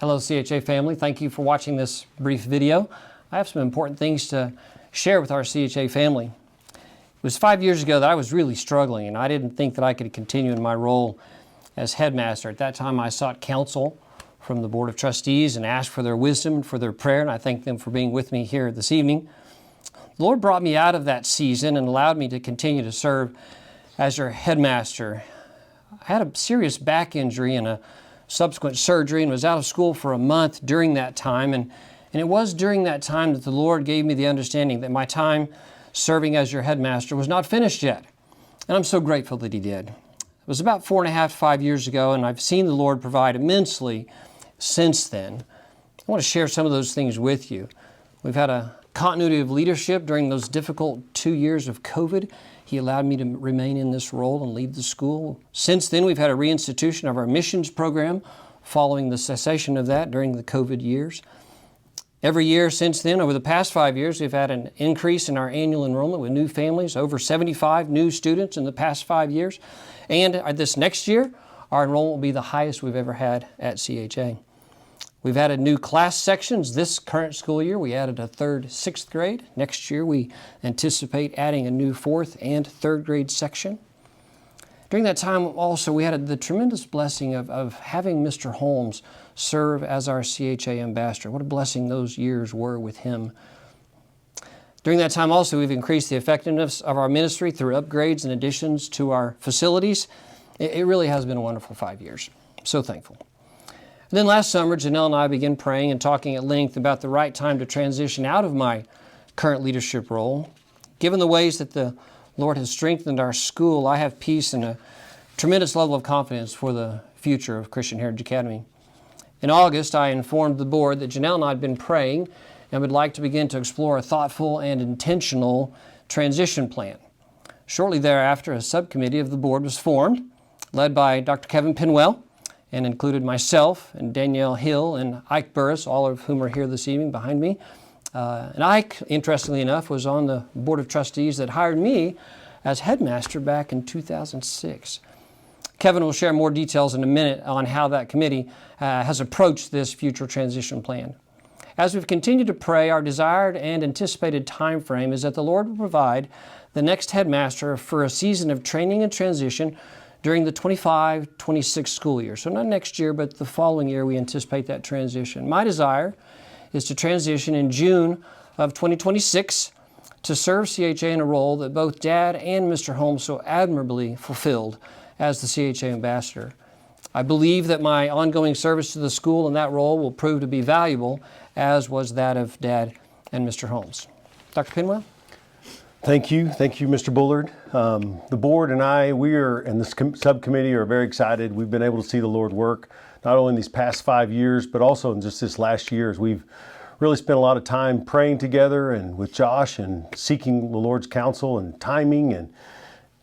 Hello CHA family, thank you for watching this brief video. I have some important things to share with our CHA family. It was 5 years ago that I was really struggling and I didn't think that I could continue in my role as headmaster. At that time I sought counsel from the Board of Trustees and asked for their wisdom and for their prayer, and I thank them for being with me here this evening. The Lord brought me out of that season and allowed me to continue to serve as your headmaster. I had a serious back injury and a subsequent surgery and was out of school for a month during that time, and it was during that time that the Lord gave me the understanding that my time serving as your headmaster was not finished yet, and I'm so grateful that He did. It was about 4.5 to 5 years ago, and I've seen the Lord provide immensely since then. I want to share some of those things with you. We've had a continuity of leadership during those difficult 2 years of COVID. He allowed me to remain in this role and lead the school. Since then, we've had a reinstitution of our missions program following the cessation of that during the COVID years. Every year since then, over the past 5 years, we've had an increase in our annual enrollment with new families, over 75 new students in the past 5 years. And this next year, our enrollment will be the highest we've ever had at CHA. We've added new class sections this current school year. We added a 3rd, 6th grade. Next year, we anticipate adding a new 4th and 3rd grade section. During that time also, we had the tremendous blessing of having Mr. Holmes serve as our CHA ambassador. What a blessing those years were with him. During that time also, we've increased the effectiveness of our ministry through upgrades and additions to our facilities. It really has been a wonderful 5 years. I'm so thankful. And then last summer, Janelle and I began praying and talking at length about the right time to transition out of my current leadership role. Given the ways that the Lord has strengthened our school, I have peace and a tremendous level of confidence for the future of Christian Heritage Academy. In August, I informed the board that Janelle and I had been praying and would like to begin to explore a thoughtful and intentional transition plan. Shortly thereafter, a subcommittee of the board was formed, led by Dr. Kevin Pinwell, and included myself and Danielle Hill and Ike Burris, all of whom are here this evening behind me. And Ike, interestingly enough, was on the Board of Trustees that hired me as headmaster back in 2006. Kevin will share more details in a minute on how that committee has approached this future transition plan. As we've continued to pray, our desired and anticipated time frame is that the Lord will provide the next headmaster for a season of training and transition during the 25-26 school year. So not next year, but the following year we anticipate that transition. My desire is to transition in June of 2026 to serve CHA in a role that both Dad and Mr. Holmes so admirably fulfilled as the CHA ambassador. I believe that my ongoing service to the school in that role will prove to be valuable, as was that of Dad and Mr. Holmes. Dr. Pinwell? Thank you, Mr. Bullard. The board and I, and the subcommittee are very excited. We've been able to see the Lord work, not only in these past 5 years, but also in just this last year, as we've really spent a lot of time praying together and with Josh and seeking the Lord's counsel and timing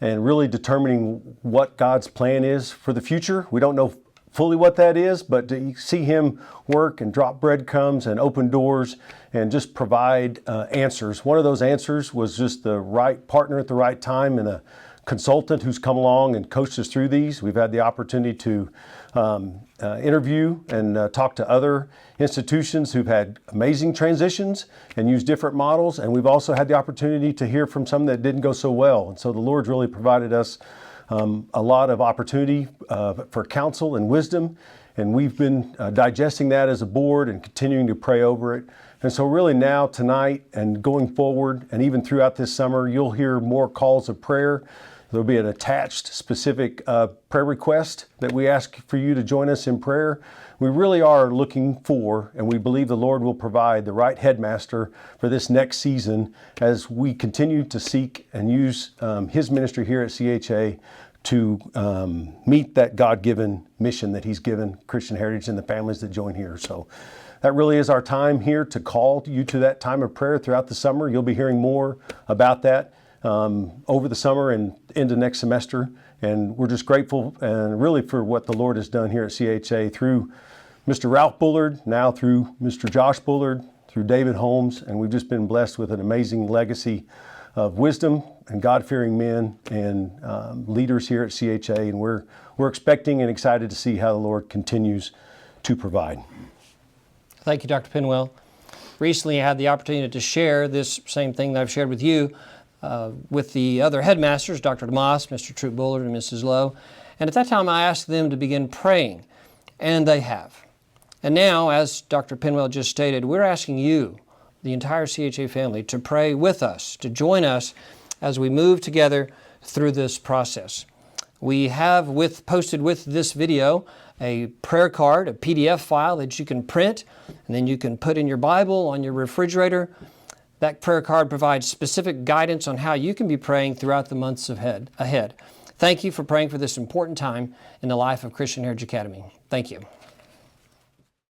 and really determining what God's plan is for the future. We don't know fully what that is, but to see Him work and drop breadcrumbs and open doors and just provide answers. One of those answers was just the right partner at the right time and a consultant who's come along and coached us through these. We've had the opportunity to interview and talk to other institutions who've had amazing transitions and used different models, and we've also had the opportunity to hear from some that didn't go so well. And so the Lord's really provided us a lot of opportunity for counsel and wisdom, and we've been digesting that as a board and continuing to pray over it. And so really now, tonight, and going forward, and even throughout this summer, you'll hear more calls of prayer. There'll be an attached specific prayer request that we ask for you to join us in prayer. We really are looking for, and we believe the Lord will provide the right headmaster for this next season as we continue to seek and use His ministry here at CHA to meet that God-given mission that He's given Christian Heritage and the families that join here. So that really is our time here to call you to that time of prayer throughout the summer. You'll be hearing more about that over the summer and into next semester. And we're just grateful and really for what the Lord has done here at CHA through Mr. Ralph Bullard, now through Mr. Josh Bullard, through David Holmes, and we've just been blessed with an amazing legacy of wisdom and God-fearing men and leaders here at CHA, and we're expecting and excited to see how the Lord continues to provide. Thank you, Dr. Penwell. Recently, I had the opportunity to share this same thing that I've shared with you with the other headmasters, Dr. DeMoss, Mr. Troop Bullard, and Mrs. Lowe. And at that time, I asked them to begin praying, and they have. And now, as Dr. Penwell just stated, we're asking you, the entire CHA family, to pray with us, to join us as we move together through this process. We have posted with this video a prayer card, a PDF file that you can print, and then you can put in your Bible on your refrigerator. That prayer card provides specific guidance on how you can be praying throughout the months ahead. Thank you for praying for this important time in the life of Christian Heritage Academy. Thank you.